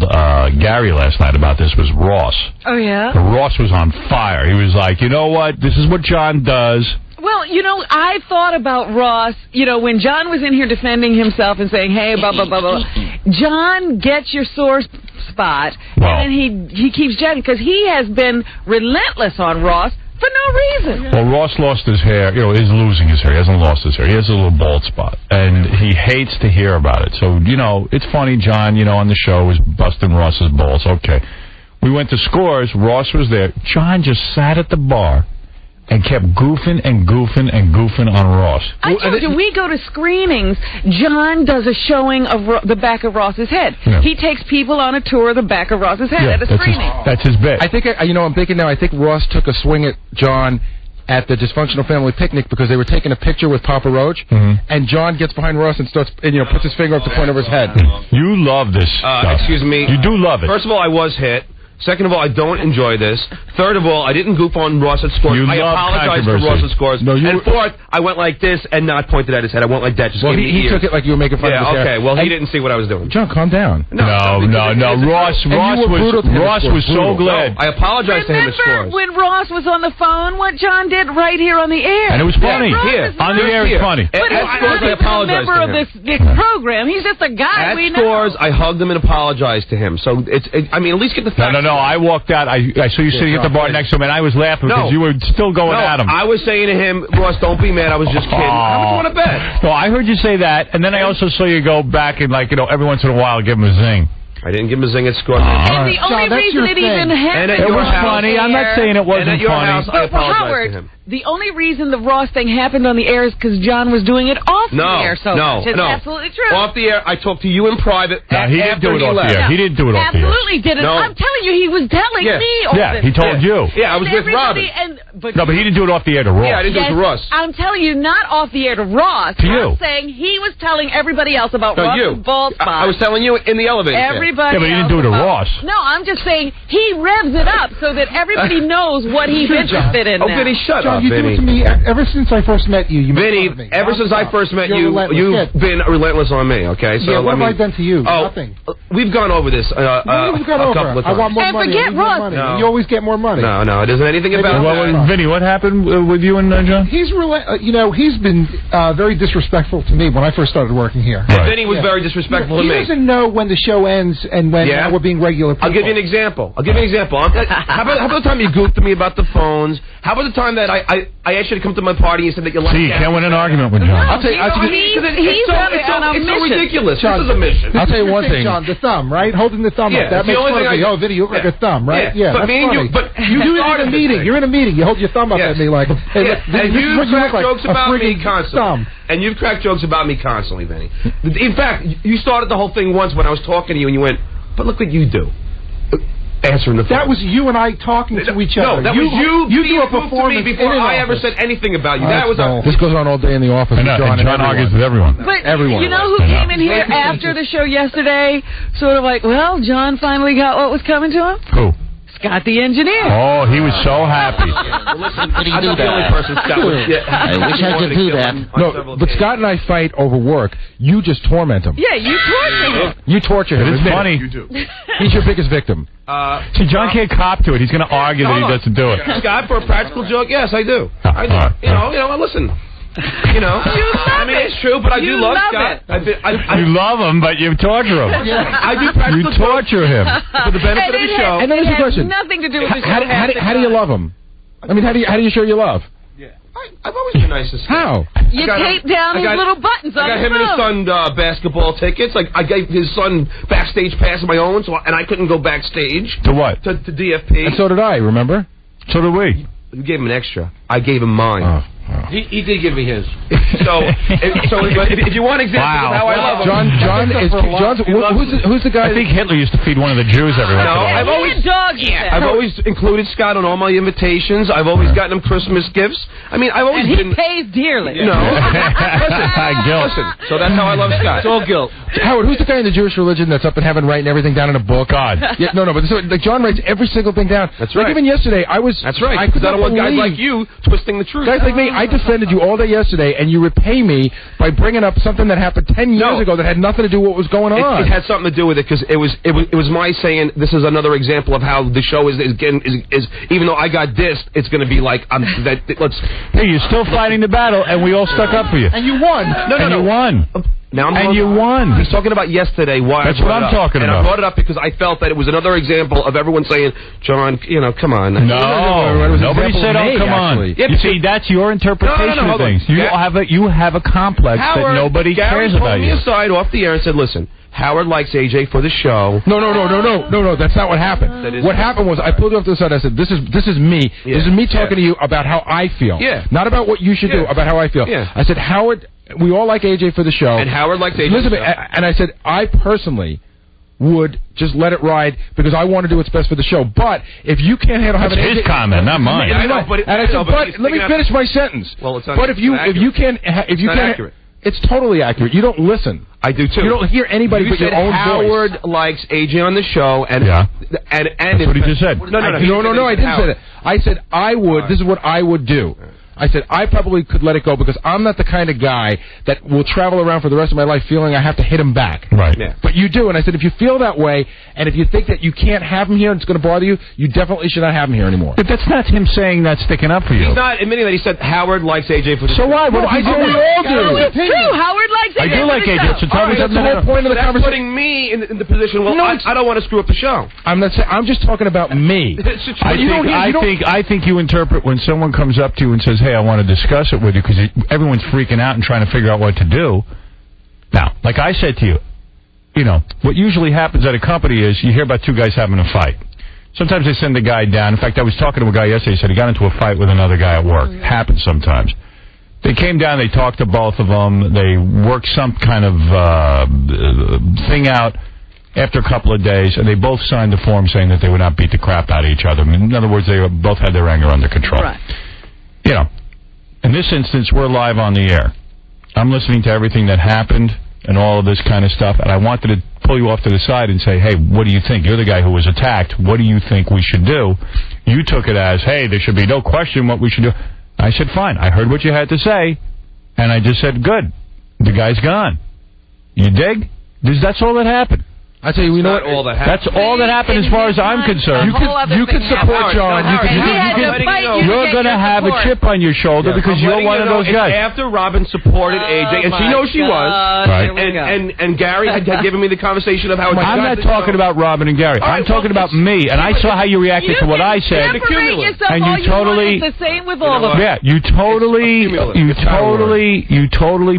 told Gary last night about this was Ross. Oh, yeah? Ross was on fire. He was like, you know what? This is what John does. Well, I thought about Ross, when John was in here defending himself and saying, hey, blah, blah, blah, blah. John gets your sore spot, and then he keeps judging, because he has been relentless on Ross for no reason. Well, Ross lost his hair. He's losing his hair. He hasn't lost his hair. He has a little bald spot, and he hates to hear about it. So, it's funny, John, on the show was busting Ross's balls. Okay. We went to Scores. Ross was there. John just sat at the bar and kept goofing and goofing and goofing on Ross. I told you, we go to screenings. John does a showing of the back of Ross's head. Yeah. He takes people on a tour of the back of Ross's head at a screening. That's his bit. I think, I'm thinking now, I think Ross took a swing at John at the Dysfunctional Family Picnic because they were taking a picture with Papa Roach, and John gets behind Ross and starts, puts his finger up the point of his head. You love this stuff. Excuse me. You do love it. First of all, I was hit. Second of all, I don't enjoy this. Third of all, I didn't goof on Ross at Scores. I apologize to Ross at Scores. No, and fourth, I went like this and not pointed at his head. I went like that. Just he took it like you were making fun of his hair. Okay. Well, he didn't see what I was doing. John, calm down. No. Ross was so glad. I apologize to him at Scores. Remember when Ross was on the phone, what John did right here on the air? And it was funny. On the air, it's funny. At Scores, I apologize to him. Member of this program. He's just a guy we know. At Scores, I hugged him and apologized to him. So at least get the facts. No. I walked out. I saw you sitting at the bar next to him, and I was laughing because you were still going at him. I was saying to him, Ross, don't be mad. I was just kidding. How much you want to bet? No, I heard you say that, and then I also saw you go back and, every once in a while give him a zing. I didn't give him a zing at Scores. And the only reason it even happened... It was funny. I'm not saying it wasn't funny. I apologize to him. The only reason the Ross thing happened on the air is because John was doing it off the air so much. It's absolutely true. Off the air, I talked to you in private. He didn't do it off the air. He didn't do it off the air. Absolutely didn't. No. I'm telling you, he was telling me all this. He told you. Yeah, I was with Robin. But he didn't do it off the air to Ross. Yeah, I didn't do it to Ross. I'm telling you, not off the air to Ross. To you. I'm saying he was telling everybody else about Ross's bald spot. I was telling you in the elevator. Everybody but he didn't do it to Ross. No, I'm just saying he revs it up so that everybody knows what he's interested in. Oh, Vinny, shut up, you Vinny. do it to me ever since I first met you. Vinny, ever since I first met you, you've been relentless on me. Okay, so what have I done to you? Nothing. We've gone over this. We've gone over it. I want more money. Forget Ross. No. You always get more money. No, it isn't anything about that. Vinny, what happened with you and John? He's he's been very disrespectful to me when I first started working here. Right. Vinny was very disrespectful to me. He doesn't know when the show ends and when we're being regular people. I'll give you an example. How about the time you goofed at me about the phones? How about the time that I asked you to come to my party and said that you liked you can't win an argument with John. I'll tell you, it's so ridiculous. John, this is a mission. I'll tell you one thing. John, the thumb, right? Holding the thumb up. That makes fun of me. Oh, Vinny, you look like a thumb, right? Yeah, but me and you, you're in a meeting. You're in a meeting. You hold your thumb up at me like, hey, look, and you crack jokes about me constantly. Thumb. And you've cracked jokes about me constantly, Vinny. In fact, you started the whole thing once when I was talking to you, and you went, "But look what you do." Answering the phone. That was you and I talking to each other. No, that was you. You do a performance before I ever said anything about you. That was this goes on all day in the office. And John argues with everyone. But you know who came in here after the show yesterday? Sort of like, well, John finally got what was coming to him. Who? Scott the engineer. Oh, he was so happy. Listen, I'm not the only person Scott was. I wish I could do that. No, but Scott and I fight over work. You just torment him. Yeah, you torture him. You torture him. It's funny. You do. He's your biggest victim. See, John can't cop to it. He's going to argue that he doesn't do it. Scott, for a practical joke, yes, I do. I do. Listen. I mean, it's true, but I do love Scott. You love him, but you torture him. I do practical You torture him. For the benefit of the show. And then there's a question. Nothing to do with the show. How do you love him? I mean, how do you show you love? I've always been nice to Scott. How? You tape down his little buttons on I got him and his son basketball tickets. Like I gave his son backstage pass of my own, and I couldn't go backstage. To what? To DFP. And so did I. Remember? So did we. You gave him an extra. I gave him mine. Oh. He did give me his. So if you want examples of how I love him, who's the guy? I think Hitler used to feed one of the Jews every once in a while. I've always included Scott on all my invitations. I've always gotten him Christmas gifts. I mean, I've always been. He pays dearly. No. Listen. So that's how I love Scott. It's all guilt. Howard, who's the guy in the Jewish religion that's up in heaven writing everything down in a book? God. Yeah, no, but John writes every single thing down. That's right. Like even yesterday, I was. That's right. I could not want guys like you twisting the truth. Guys like me, I defended you all day yesterday, and you repay me by bringing up something that happened 10 years ago that had nothing to do with what was going on. It had something to do with it because it was my saying this is another example of how the show is even though I got dissed, it's going to be like Hey, you're still fighting the battle, and we all stuck up for you, and you won. No, you won. Now you won. He's talking about yesterday. Why? That's what I'm talking about. And I brought it up because I felt that it was another example of everyone saying, John, come on. No, nobody said, oh, come on. You see, that's your interpretation of things. You have a complex that nobody cares about you. Gary pulled me aside off the air and said, listen, Howard likes AJ for the show. No, that's not what happened. What happened was I pulled you off to the side. I said, this is me. Yeah. This is me talking to you about how I feel. Yeah. Not about what you should do, about how I feel. Yeah. I said, Howard, we all like AJ for the show. And Howard likes AJ for the show. And I said, I personally would just let it ride because I want to do what's best for the show. But if you can't handle having his comment, not mine. Yeah, I know, but let me finish my sentence. Well, it's not. But if you can't, accurate. It's totally accurate. You don't listen. I do too. You don't hear anybody but your own Howard voice. likes AJ on the show, and that's what he just said. No, I didn't say that. I said I would. This is what I would do. I said I probably could let it go because I'm not the kind of guy that will travel around for the rest of my life feeling I have to hit him back. Right. Yeah. But you do, and I said if you feel that way, and if you think that you can't have him here and it's going to bother you, you definitely should not have him here anymore. But that's not him saying that's sticking up for you. He's not admitting that. He said Howard likes AJ for the show. So why? What I do. We all do. No, it's true. Howard likes AJ. I do like AJ. So tell me that's the whole point of the That's conversation. putting me in the position. Well, I don't want to screw up the show. I'm not saying. I'm just talking about me. I think you interpret when someone comes up to you and says, "Hey, I want to discuss it with you," because everyone's freaking out and trying to figure out what to do. Now, like I said to you, what usually happens at a company is you hear about two guys having a fight. Sometimes they send the guy down. In fact, I was talking to a guy yesterday. He said he got into a fight with another guy at work. It happens sometimes. They came down. They talked to both of them. They worked some kind of thing out after a couple of days, and they both signed the form saying that they would not beat the crap out of each other. In other words, they both had their anger under control. Right. In this instance, we're live on the air. I'm listening to everything that happened and all of this kind of stuff, and I wanted to pull you off to the side and say, hey, what do you think? You're the guy who was attacked. What do you think we should do? You took it as, hey, there should be no question what we should do. I said, fine. I heard what you had to say, and I just said, good. The guy's gone. You dig? That's all that happened. I tell you, That's all that happened as far as I'm concerned. You can support John. You're going to have a chip on your shoulder because you're one of those guys. After Robin supported AJ, and she knows she was, right? And Gary had given me the conversation of how. I'm not talking about Robin and Gary. I'm talking about me, and I saw how you reacted to what I said. And you totally. It's the same with all of us. Yeah, you totally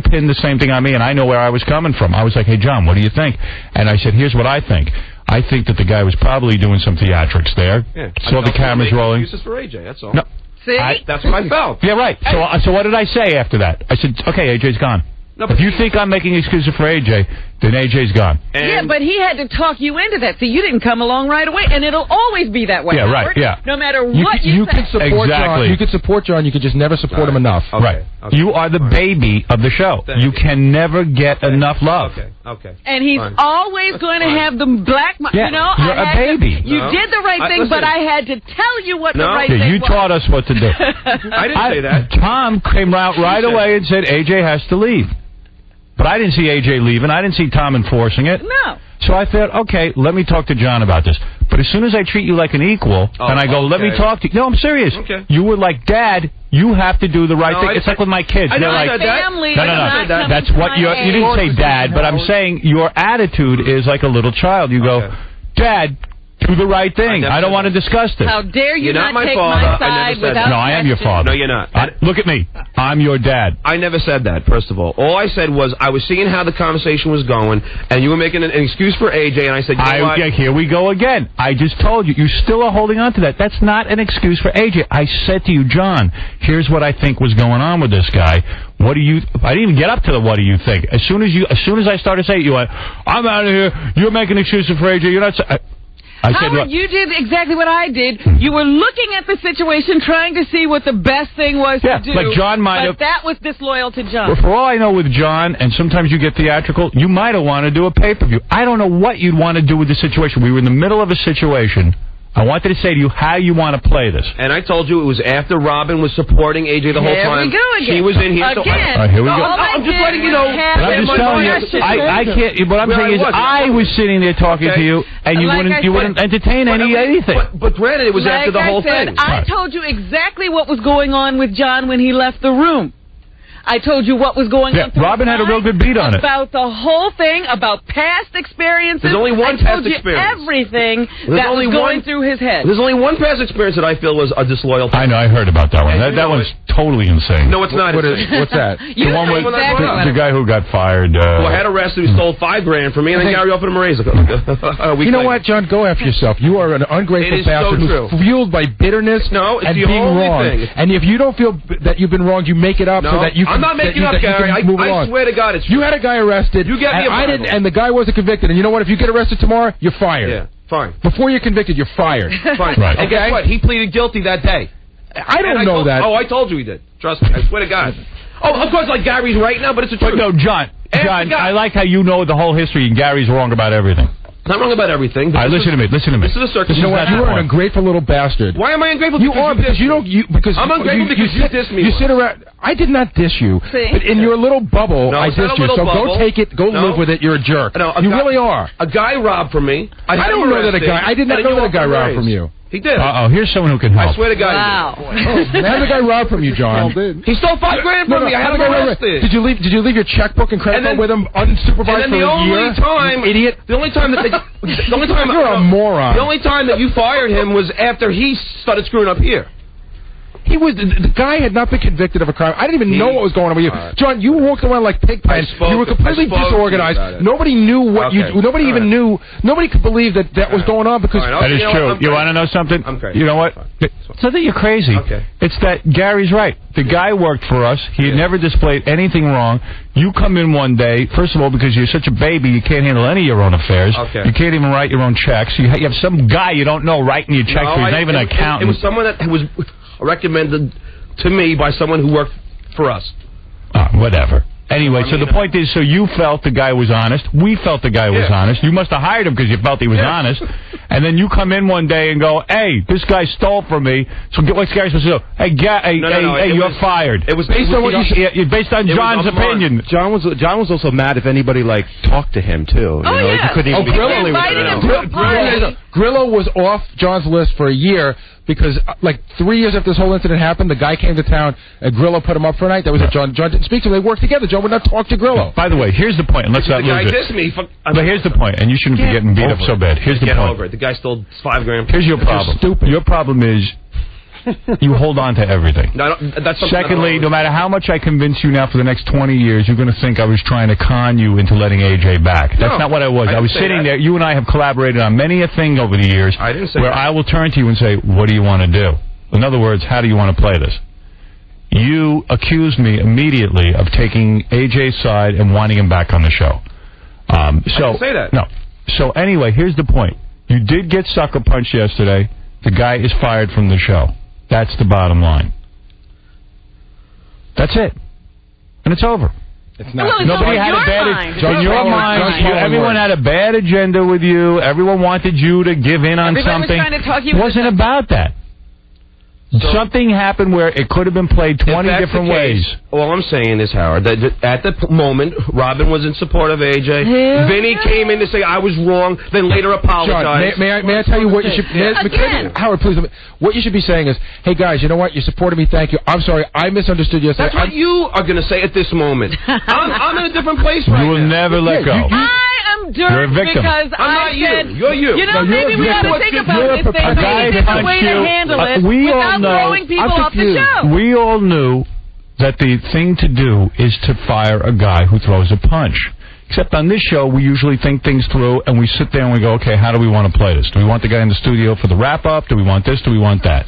pinned the same thing on me, and I know where I was coming from. I was like, hey, John, what do you think? And I said, here's what I think. I think that the guy was probably doing some theatrics there. Yeah. Saw the cameras rolling. Excuses for AJ, that's all. No. See? That's what I felt. Yeah, right. So what did I say after that? I said, okay, AJ's gone. No, if you think I'm making excuses for AJ, then AJ's gone. Yeah, but he had to talk you into that. See, you didn't come along right away, and it'll always be that way. Yeah, right. Howard. Yeah. No matter what you can support exactly. John. You can support John. You can just never support him enough. Okay. Right. Okay. You are the baby of the show. You can never get enough love. Okay. And he's always going to have the black. Yeah. You're a baby. You did the right thing, but I had to tell you what the right thing was. You taught us what to do. I didn't say that. Tom came out right away and said AJ has to leave. But I didn't see AJ leaving. I didn't see Tom enforcing it. No. So I thought, okay, let me talk to John about this. But as soon as I treat you like an equal, and I go, let me talk to you. No, I'm serious. Okay. You were like, Dad, you have to do the right thing. It's like with my kids. They're like, no. That's what you didn't say, Dad, but I'm saying your attitude is like a little child. You go, Dad, do the right thing. I don't want to discuss this. How dare you not take father. my side without No, I am your father. No, you're not. Look at me. I'm your dad. I never said that, first of all. All I said was I was seeing how the conversation was going, and you were making an excuse for AJ, and I said, you know what? Here we go again. I just told you. You still are holding on to that. That's not an excuse for AJ. I said to you, John, here's what I think was going on with this guy. What do you... I didn't even get up to the what do you think. As soon as I started saying it, you went, I'm out of here. You're making excuses for AJ. You're not... Howard, you did exactly what I did. You were looking at the situation, trying to see what the best thing was to do. Like John might have... But that was disloyal to John. Well, for all I know with John, and sometimes you get theatrical, you might have wanted to do a pay-per-view. I don't know what you'd want to do with the situation. We were in the middle of a situation. I wanted to say to you how you want to play this. And I told you it was after Robin was supporting AJ the whole time. Here we go again. She was in here. Again. Here we go. I'm just letting you know. I'm just telling you. I can't. What I'm saying is, I was sitting there talking to you, and you wouldn't entertain anything. But granted, it was after the whole thing. I told you exactly what was going on with John when he left the room. I told you what was going on. Robin had a real good beat on it. About the whole thing, about past experiences. There's only one past experience. Everything that was going through his head. There's only one past experience that I feel was a disloyal. I know, I heard about that one. That one's totally insane. No, it's not. What's that? The one with the guy who got fired. Who had arrested, who stole $5,000 from me, and then Gary offered him a raise. You know what, John? Go after yourself. You are an ungrateful bastard who's fueled by bitterness and being wrong. And if you don't feel that you've been wrong, you make it up so that you can. I'm not making up, Gary. I swear to God, it's true. You had a guy arrested. You got me. I didn't, and the guy wasn't convicted. And you know what? If you get arrested tomorrow, you're fired. Yeah, fine. Before you're convicted, you're fired. Fine. Right. And guess what? He pleaded guilty that day. I don't know that. Oh, I told you he did. Trust me. I swear to God. Oh, of course, like Gary's right now, but it's the truth. But no, John, I like how you know the whole history, and Gary's wrong about everything. Not wrong about everything. All right, listen to me. This is a circumstance. You know what? You are an ungrateful little bastard. Why am I ungrateful? You are because you don't. Because I'm ungrateful because you diss me. You sit around. I did not diss you. See? But in your little bubble, I dissed you. So go take it. Go live with it. You're a jerk. You really are. A guy robbed from me. I don't know that a guy. I did not know that a guy robbed from you. He did. Here's someone who can help. I swear to God. Wow. How did the guy rob from you, John? He stole $5,000 from me. I had him arrested. Did you leave your checkbook and credit card with him unsupervised for a year? Idiot. The only time that you're a moron. The only time that you fired him was after he started screwing up here. He was the guy had not been convicted of a crime. I didn't even know what was going on with you, John. You walked around like Pigpen. You were completely disorganized. Nobody knew what you. Nobody even knew. Nobody could believe that was going on because that is true. You want to know something? I'm crazy. You know what? It's not that you're crazy. Okay. It's that Gary's right. The guy worked for us. He had never displayed anything wrong. You come in one day, first of all, because you're such a baby, you can't handle any of your own affairs. Okay. You can't even write your own checks. You have some guy you don't know writing your checks. He's not even an accountant. It was someone that was recommended to me by someone who worked for us. Whatever. Anyway, so the point is, so you felt the guy was honest. We felt the guy was honest. You must have hired him because you felt he was honest. And then you come in one day and go, hey, this guy stole from me. So what's Gary supposed to do? Hey, you're fired. It was based on what based on John's opinion. John was also mad if anybody talked to him too. Grillo was off John's list for a year because 3 years after this whole incident happened, the guy came to town and Grillo put him up for a night. That was it. John didn't speak to him. They worked together. John would not talk to Grillo. By the way, here's the point, and let's not lose it. But here's the point, and you shouldn't be getting beat up so bad. Here's the point. Get over it. The guy stole $5,000. Here's your problem. Stupid. Your problem is you hold on to everything. That's Secondly, no matter how much I convince you now for the next 20 years, you're going to think I was trying to con you into letting AJ back. That's not what I was. I was sitting there. You and I have collaborated on many a thing over the years where I will turn to you and say, what do you want to do? In other words, how do you want to play this? You accused me immediately of taking AJ's side and wanting him back on the show. I didn't say that. No. So anyway, here's the point. You did get sucker punched yesterday. The guy is fired from the show. That's the bottom line. That's it. And it's over. It's not. Nobody had a bad in your mind. Everyone had a bad agenda with you. Everyone wanted you to give in on something. It wasn't about that. Something happened where it could have been played 20 different ways. All I'm saying is, Howard, that at the moment, Robin was in support of AJ. Vinny came in to say I was wrong, then later apologized. John, may I tell you what you should... Howard, please. What you should be saying is, hey, guys, you know what? You supported me. Thank you. I'm sorry. I misunderstood you yesterday. That's what you are going to say at this moment. I'm in a different place right now. You will never let go. I'm dirt because I'm not you. You're you. You know, maybe we ought to think about this thing. Maybe there's a way to handle it without throwing people off the show. We all knew that the thing to do is to fire a guy who throws a punch. Except on this show, we usually think things through, and we sit there and we go, okay, how do we want to play this? Do we want the guy in the studio for the wrap-up? Do we want this? Do we want that?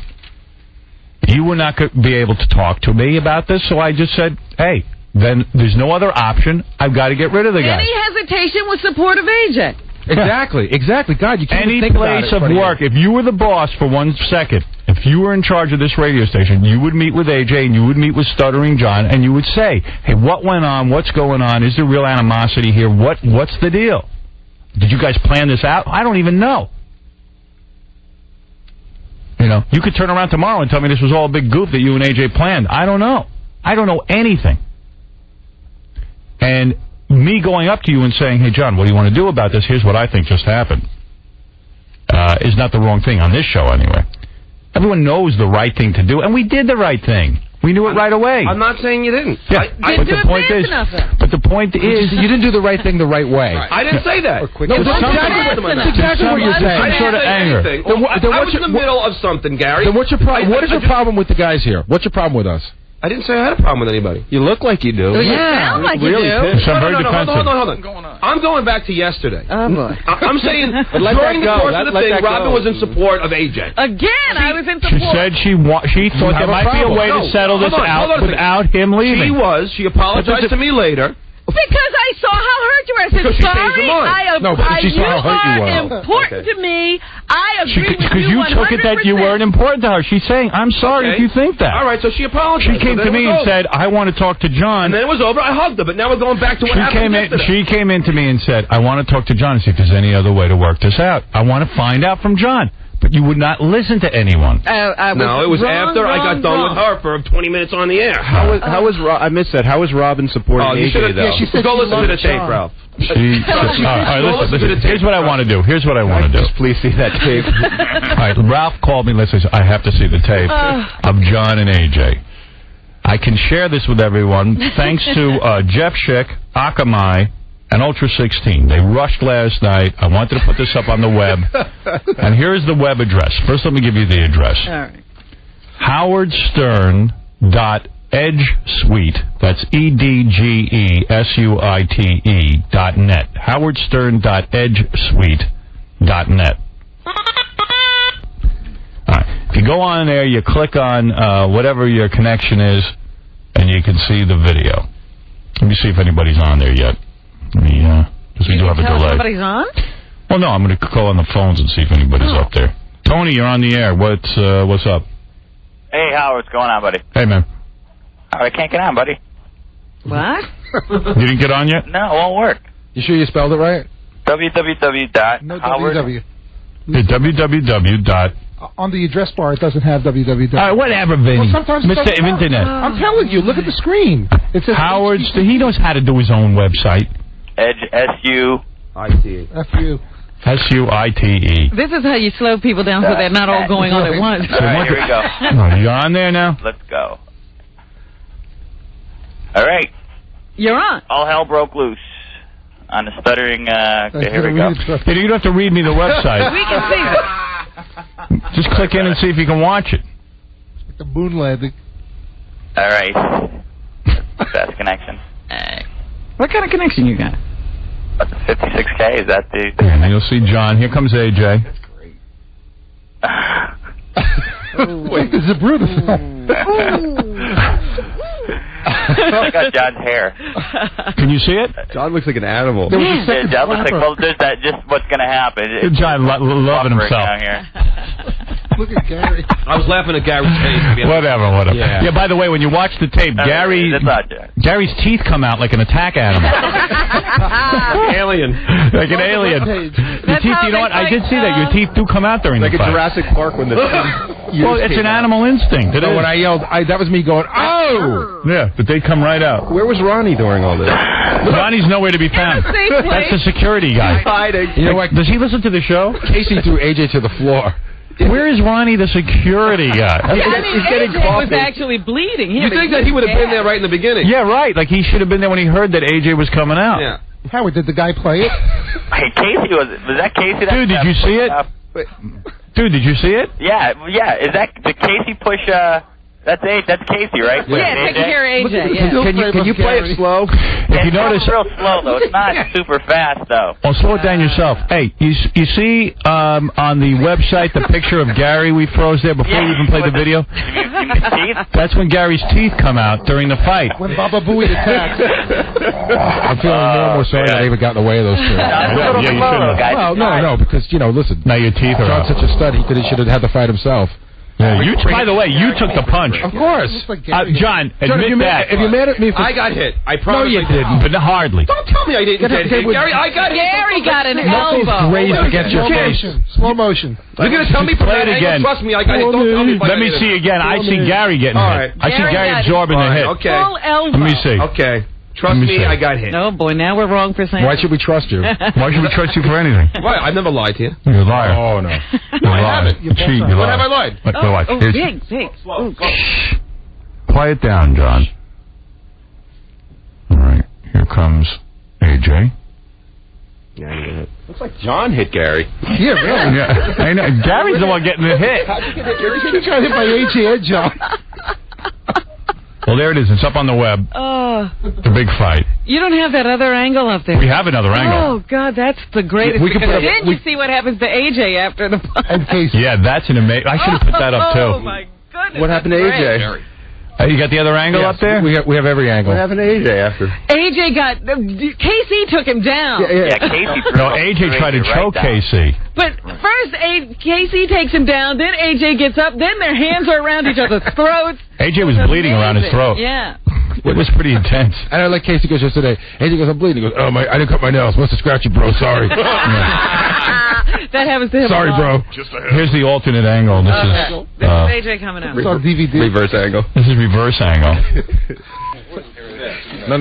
You were not going to be able to talk to me about this, so I just said, hey, then there's no other option. I've got to get rid of the guy. Any hesitation with support of AJ. Exactly. God, you can't any think place about of work. If you were the boss for 1 second, if you were in charge of this radio station, you would meet with AJ and you would meet with Stuttering John and you would say, hey, what went on? What's going on? Is there real animosity here? What's the deal? Did you guys plan this out? I don't even know. You know, you could turn around tomorrow and tell me this was all a big goof that you and AJ planned. I don't know. I don't know anything. And me going up to you and saying, hey, John, what do you want to do about this? Here's what I think just happened. Is not the wrong thing on this show anyway. Everyone knows the right thing to do, and we did the right thing. We knew it right away. I'm not saying you didn't. Yeah, but the point is, you didn't do the right thing the right way. Right. I didn't say that. No, that's exactly what you're saying. Some sort of anger. I was in the middle of something, Gary. Then what's your problem? What is your problem with the guys here? What's your problem with us? I didn't say I had a problem with anybody. You look like you do. You sound like you do. Hold on. I'm going back to yesterday. Oh, boy. I'm saying during the course of the thing, Robin was in support of AJ. Again, I was in support. She said she thought there might be a way to settle this out without him leaving. She apologized to me later. Because I saw how hurt you were. I said, sorry, you are important to me. I agree with you 100%. Because you took it that you weren't important to her. She's saying, I'm sorry if you think that. All right, so she apologized. She came to me and said, I want to talk to John. And then it was over. I hugged her, but now we're going back to what happened yesterday. She came in to me and said, I want to talk to John and see if there's any other way to work this out. I want to find out from John. But you would not listen to anyone. No, it was after I got done with her for 20 minutes on the air. How was I missed that. How was Robin supporting AJ, though? Yeah, she said go listen to the tape, Ralph. All right, listen. Here's what I want to do. Just please see that tape. All right, Ralph called me. Listen, I have to see the tape of John and AJ. I can share this with everyone thanks to Jeff Schick, Akamai, and Ultra 16. They rushed last night. I wanted to put this up on the web. And here's the web address. First, let me give you the address. All right. howardstern.edgesuite. That's EDGESUITE.net. howardstern.edgesuite.net. All right. If you go on there, you click on whatever your connection is, and you can see the video. Let me see if anybody's on there yet. Because we do have a delay. Somebody's on? Well, no, I'm going to call on the phones and see if anybody's up there. Tony, you're on the air. What's up? Hey, Howard, what's going on, buddy? Hey, man. I can't get on, buddy. What? You didn't get on yet? No, it won't work. You sure you spelled it right? www.howard. www. On the address bar, it doesn't have www. All right, whatever, Vinny. Well, sometimes Mr. Internet. I'm telling you, look at the screen. It says Howard, he knows how to do his own website. Edge, S-U-I-T-E. F-U. S-U-I-T-E. This is how you slow people down so they're not all going on at once. All right, here we go. You're on there now? Let's go. All right. You're on. All hell broke loose on the stuttering... okay, here we go. You don't have to read me the website. We can see this. Just click in and see if you can watch it. Like the moon landing. All right. Fast connection. What kind of connection you got? 56K, is that the... And you'll see John. Here comes AJ. That's great. Wait, this is a Brutus. I got John's hair. Can you see it? John looks like an animal. John looks like, well, there's that, just what's going to happen. John loving himself. Look at Gary. I was laughing at Gary's face. Whatever. Yeah, by the way, when you watch the tape, Gary's teeth come out like an attack animal. Alien. Like an alien. Your teeth, you know what? I did see that. Your teeth do come out during the fight. Like a Jurassic Park when the... Well, it's an animal instinct. When I yelled, that was me going, oh! Yeah, but they come right out. Where was Ronnie during all this? Ronnie's nowhere to be found. That's the security guy. He's hiding. You know what? Does he listen to the show? Casey threw AJ to the floor. Where is Ronnie, the security guy? He's getting coffee. He was actually bleeding. You think that he would have been there right in the beginning? Yeah, right. Like he should have been there when he heard that AJ was coming out. Yeah. Howard, did the guy play it? Hey, Casey, was that Casey? Dude, did you see it? Dude, did you see it? Yeah. Did Casey push, that's Casey, right? Yeah, taking care of AJ. Can you play it slow? If you notice, it's real slow though. It's not super fast though. Oh, slow it down yourself. Hey, you see on the website the picture of Gary we froze there before we even played the video? Teeth? That's when Gary's teeth come out during the fight. When Baba Booey attacks. I'm feeling more and more sorry that I even got in the way of those two. You shouldn't. Well, no, because, listen. Now your teeth are out. John's such a stud, he should have had the fight himself. Yeah, by the way, you took the punch. Of course. John, admit that. If you're mad at me for... I got hit. I promise. No, you didn't, but hardly. Don't tell me I didn't get hit. Gary, I got hit. Gary got an elbow. Raised against your face. Slow motion. You're going to tell me play it again. Trust me, I got hit. Don't tell me. Let me see again. I see Gary getting hit. I see Gary absorbing the hit. Okay. Full elbow. Let me see. Okay. Trust me, I got hit. Oh, boy, now we're wrong for saying Why should we trust you? Why should we trust you for anything? Why? I've never lied to you. You're a liar. Oh, no. You're a liar. You cheat. You When have I lied? Oh, big. Quiet down, John. All right. Here comes AJ. Yeah, looks like John hit Gary. Yeah, really. Yeah, I know. Gary's the one getting the hit. How'd you get hit? You got hit by AJ and John. Well, there it is. It's up on the web. The big fight. You don't have that other angle up there. We have another angle. Oh, God, that's the greatest. Then you see what happens to AJ after the fight. Yeah, that's an amazing... I should have put that up, too. Oh, my goodness. What happened to AJ? You got the other angle up there? We have every angle. What happened to AJ after? AJ got... KC took him down. Yeah, Casey. No, AJ tried to choke KC. But first, KC takes him down, then AJ gets up, then their hands are around each other's throats. AJ was bleeding around his throat. Yeah. It was pretty intense. And I like Casey goes yesterday. AJ goes, I'm bleeding. He goes, oh, I didn't cut my nails. Must have scratched you, bro. Sorry. That happens to him. Sorry, bro. Here's the alternate angle. This is AJ coming out. It's on DVD. Reverse angle. This is reverse angle. No.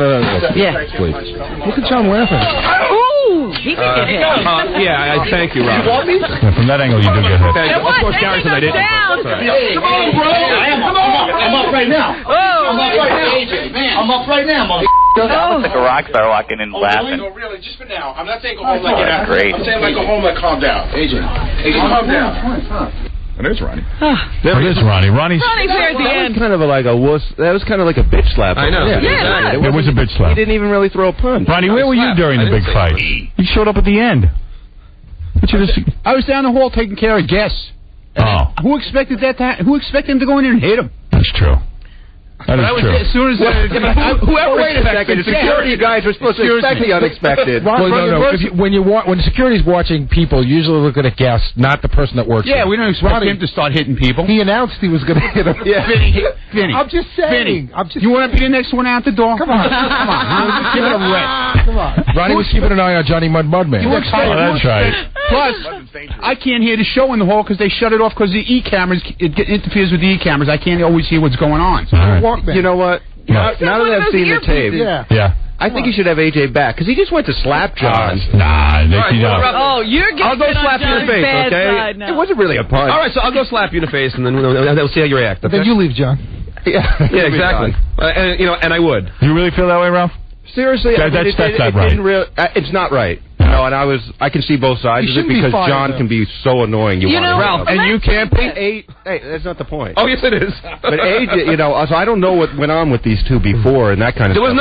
Yeah. Please. Look at John laughing. Ooh, he can get hit. Yeah, thank you, Rob. Yeah, from that angle, you do get hit. And what? Of course, Gary said I didn't. Come on, bro. I'm up right now. Oh. I'm up right now. AJ, man. I'm up right now, mother. That was like a rock star walking in laughing. No, really, just for now. I'm not saying go home like that. Great. I'm saying like go home like calm down. AJ, calm down. And there's Ronnie. There's Ronnie. Ronnie's there at the end. Kind of like a wuss. That was kind of like a bitch slap. I know. Yeah. It was a bitch slap. He didn't even really throw a punch. Ronnie, where were you during the big fight? You showed up at the end. I was down the hall taking care of guests. Oh. Who expected that to happen? Who expected him to go in there and hit him? That's true. That is true. As soon as whoever wait a second, the security guys are supposed to expect the unexpected. Well, no. When security's watching people, usually looking at guests, not the person that works. Yeah, we don't expect him to start hitting people. He announced he was going to hit him. Yeah, Vinny. I'm just saying. You want to be the next one out the door? Come on. Just give it a rest. Come on. Ronnie was keeping an eye on Johnny Mudman. Oh, that's right. Plus, I can't hear the show in the hall because they shut it off because the E-cameras, it interferes with the E-cameers. I can't always hear what's going on. You know what? Now that I've seen the tape, I think you should have AJ back because he just went to slap John. Oh, you're getting I'll go slap you in the face, okay? It wasn't really a punch. All right, so I'll go slap you in the face, and then we'll see how you react. Okay? Then you leave, John. Yeah, exactly. And I would. You really feel that way, Ralph? Seriously, that's not right. It's not right. No, and I can see both sides of it because John can be so annoying. Ralph, and you can't be. Hey, that's not the point. Oh, yes, it is. But AJ, so I don't know what went on with these two before and that kind of stuff.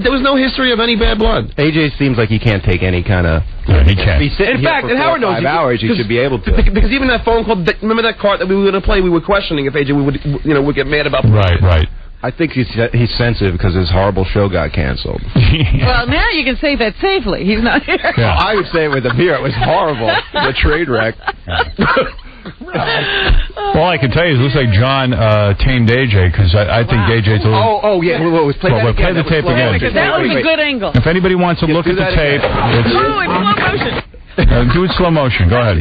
There was no history of any bad blood. AJ seems like he can't take any kind of. He can't. In fact, and Howard knows 5 hours. He should be able to. Because even that phone call, remember that card that we were going to play? We were questioning if AJ would get mad about. Right. I think he's sensitive because his horrible show got canceled. Well, now you can say that safely. He's not here. Yeah. I would say with him here, it was horrible. The trade wreck. All I can tell you is it looks like John tamed AJ because I think AJ's a little... Oh, yeah. We'll play the tape again. That was a good angle. If anybody wants to look at the tape... in slow motion. Do it slow motion. Go ahead.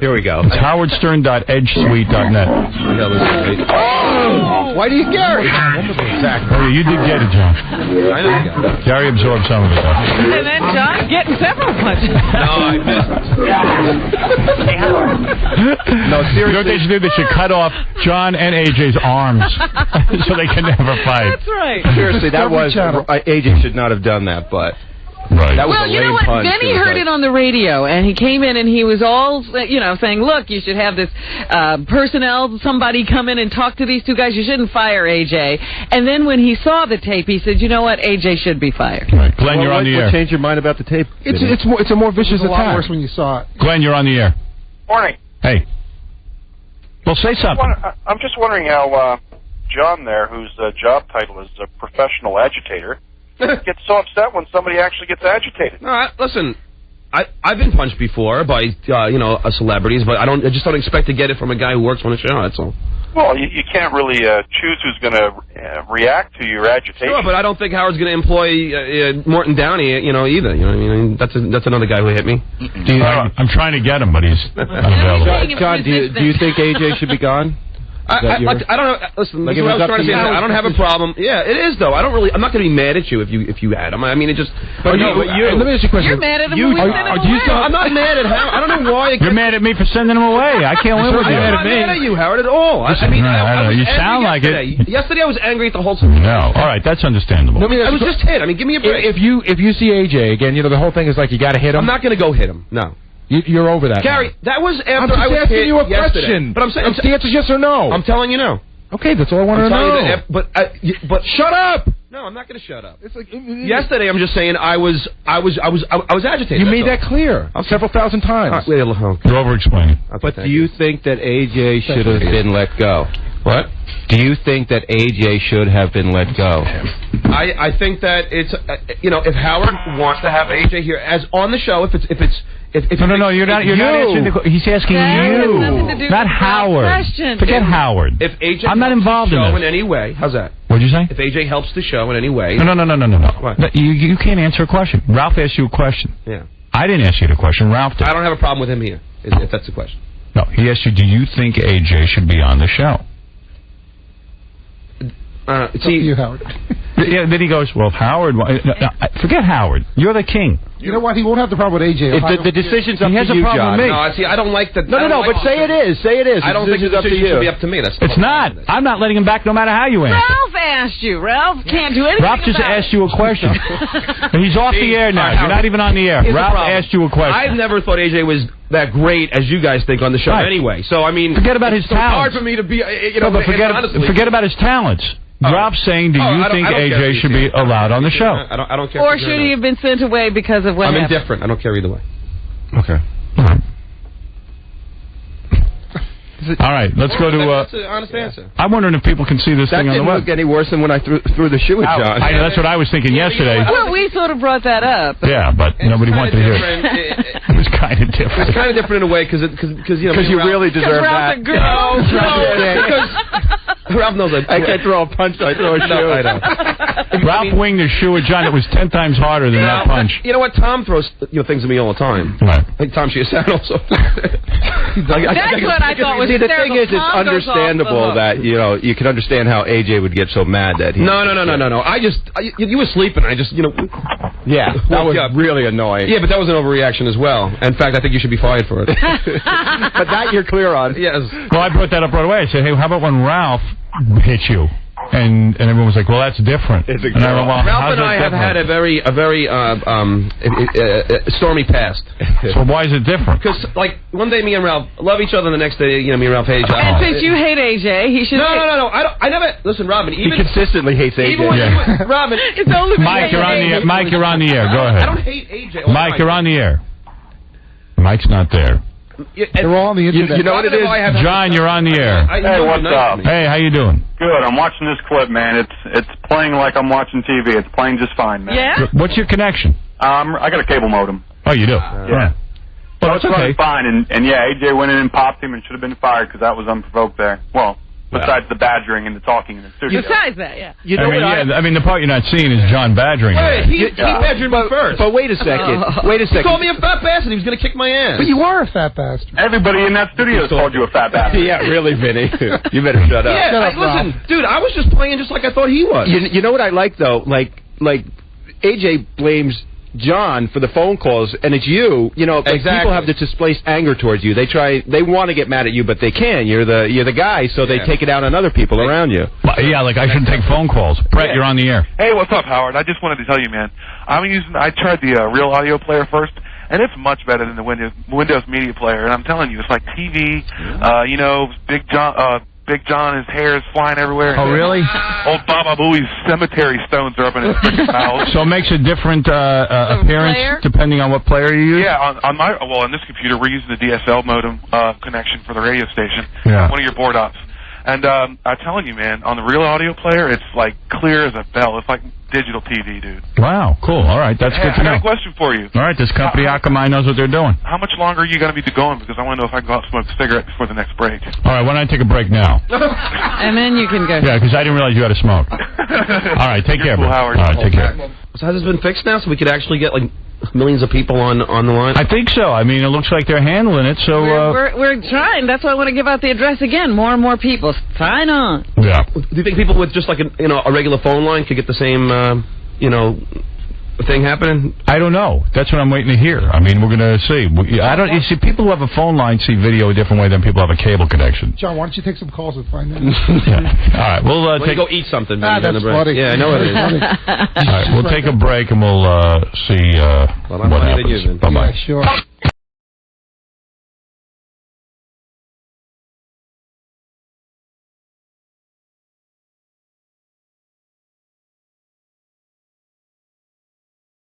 Here we go. It's howardstern.edgsuite.net. Why do you Gary? Oh, yeah, you did get it, John. I know you got it. Gary absorbed some of it, though. And then John getting several punches. No, I missed it. No, seriously. You know what they should do? They should cut off John and AJ's arms so they can never fight. That's right. Seriously, that was... AJ should not have done that, but... Right. That was well, a you know lame what? punch. Then he heard it on the radio, and he came in and he was all, saying, look, you should have this personnel, somebody come in and talk to these two guys. You shouldn't fire AJ. And then when he saw the tape, he said, you know what? AJ should be fired. Right. Glenn, you're on the air. What changed your mind about the tape? It's a more vicious attack. A lot worse when you saw it. Glenn, you're on the air. Morning. Hey. Well, say something. I'm just wondering how John there, whose job title is a professional agitator, gets so upset when somebody actually gets agitated. No, listen, I've been punched before by celebrities, but I just don't expect to get it from a guy who works on the show. That's all. Well, you can't really choose who's going to react to your agitation. Sure, but I don't think Howard's going to employ Morton Downey, either. You know what I mean? That's another guy who hit me. I'm trying to get him, but he's unavailable. John, do you think AJ should be gone? I don't know. Listen, this is what I was trying to say. I don't have a problem. Yeah, it is though. I'm not going to be mad at you if you had him. I mean, it just. Let me ask you a question. You're mad at him. I'm not mad at Howard. I don't know why. You're mad at me for sending him away. I can't live with you. I'm not mad at you, Howard, at all. I mean, you sound like it. Yesterday I was angry at the whole situation. No, all right, that's understandable. I was just hit. I mean, give me a break. If you see AJ again, the whole thing is like you got to hit him. I'm not going to go hit him. No. You're over that. Gary, that was after I was asking hit you a yesterday. question. But I'm saying the answer's yes or no. I'm telling you no. Okay, that's all I wanted to know. But shut up. No, I'm not going to shut up. It's like yesterday. I'm just saying I was agitated. You made that clear several thousand times. You're over-explaining. But do you think that AJ should have been let go? What? Do you think that AJ should have been let go? I think that it's if Howard wants to have AJ here as on the show, No, you're not answering the question. He's asking you, not Howard. Forget Howard. If AJ I'm not involved in this in any way, how's that? What'd you say? If AJ helps the show in any way. No. What? You can't answer a question. Ralph asked you a question. Yeah. I didn't ask you the question. Ralph did. I don't have a problem with him here, if that's the question. No, he asked you, do you think AJ should be on the show? See you, Howard. Yeah, then he goes, well, Howard... forget Howard. You're the king. You know what? He won't have the problem with AJ. The decision's up to you, John. He has a problem with me. No, see, I don't like that. No, but say it is. Say it is. I don't think the decision should be up to me. It's not. I'm not letting him back no matter how you answer. Ralph asked you. Ralph can't do anything. Ralph just asked you a question. He's off the air now. You're not even on the air. Ralph asked you a question. I've never thought AJ was that great as you guys think on the show anyway. So, I mean... Forget about his talents. It's hard for me to be... Forget about his talents. Ralph's saying, do you think AJ should be allowed on the show? I don't care. Or should he have been sent away because of what happened? I'm indifferent. I don't care either way. Okay. All right, let's go to... That's an honest answer. I'm wondering if people can see this thing on the web. That didn't look any worse than when I threw the shoe at John. That's what I was thinking yesterday. Well, we sort of brought that up. Yeah, but nobody wanted to hear it. It was kind of different. It's kind of different in a way because you really deserve that. Ralph knows that. I can't throw a punch, I throw a shoe. I know. Ralph winged a shoe at John that was 10 times harder than that punch. You know what? Tom throws things at me all the time. Right. I think Tom Chiasano also. That's what I thought was the thing is, it's understandable that you can understand how AJ would get so mad that he. No. You were sleeping. Yeah, that was really annoying. Yeah, but that was an overreaction as well. In fact, I think you should be fired for it. But that you're clear on. Yes. Well, I brought that up right away. I said, hey, how about when Ralph hit you? And everyone was like, well, that's different. Ralph and I have had a very stormy past. So why is it different? Because, one day me and Ralph love each other, and the next day, me and Ralph hate each other. And since you hate AJ, he should... No. I never... Listen, Robin, he consistently hates AJ. Even when Robin... It's only Mike, you're on the air. Mike, you're on the air. Go ahead. I don't hate AJ. Mike, you're on the air. Mike's not there. They're all on the internet. You know what it is? John, you're on the air. Hey, what's up? Hey, how you doing? Good. I'm watching this clip, man. It's playing like I'm watching TV. It's playing just fine, man. Yeah? What's your connection? I got a cable modem. Oh, you do? Yeah. Well, that's okay. Fine. And yeah, AJ went in and popped him and should have been fired because that was unprovoked there. Well, besides the badgering and the talking in the studio. Besides that, yeah. I mean, the part you're not seeing is John badgering. Wait, he badgered me first. But wait a second. He called me a fat bastard. He was going to kick my ass. But you are a fat bastard. Everybody in that studio called you a fat bastard. Yeah, really, Vinny. You better shut up. Yeah, listen, dude, I was just playing just like I thought he was. You know what I like, though? Like AJ blames John for the phone calls, and it's you. Exactly. People have this displaced anger towards you. They want to get mad at you, but they can. You're the guy, so they take it out on other people around you. Yeah, I shouldn't take phone calls. Brett, you're on the air. Hey, what's up, Howard? I just wanted to tell you, man. I tried the Real Audio Player first, and it's much better than the Windows Media Player. And I'm telling you, it's like TV. Big John, his hair is flying everywhere. Oh, really? Old Baba Booey's cemetery stones are up in his freaking mouth. So it makes a different appearance depending on what player you use? Yeah, on this computer, we're using the DSL modem connection for the radio station. Yeah. One of your board ops. And I'm telling you, man, on the real audio player, it's like clear as a bell. It's like digital TV, dude. Wow, cool. All right, that's good to know. I got a question for you. All right, this company Akamai knows what they're doing. How much longer are you going to be going? Because I want to know if I can go out and smoke a cigarette before the next break. All right, why don't I take a break now? And then you can go. Yeah, because I didn't realize you had to smoke. All right, take care, bro. All right, take care. So has this been fixed now so we could actually get, like, millions of people on the line? I think so. I mean, it looks like they're handling it, so... We're trying. That's why I want to give out the address again. More and more people. Sign on. Yeah. Do you think people with just, like, a regular phone line could get the same, thing happening? I don't know. That's what I'm waiting to hear. I mean, we're going to see. You see, people who have a phone line see video a different way than people who have a cable connection. John, why don't you take some calls and find out? Yeah. All right, we'll take... go eat something. That's funny. Yeah, I know it is. All right, we'll take a break and we'll see what happens. Bye-bye. Yeah, sure.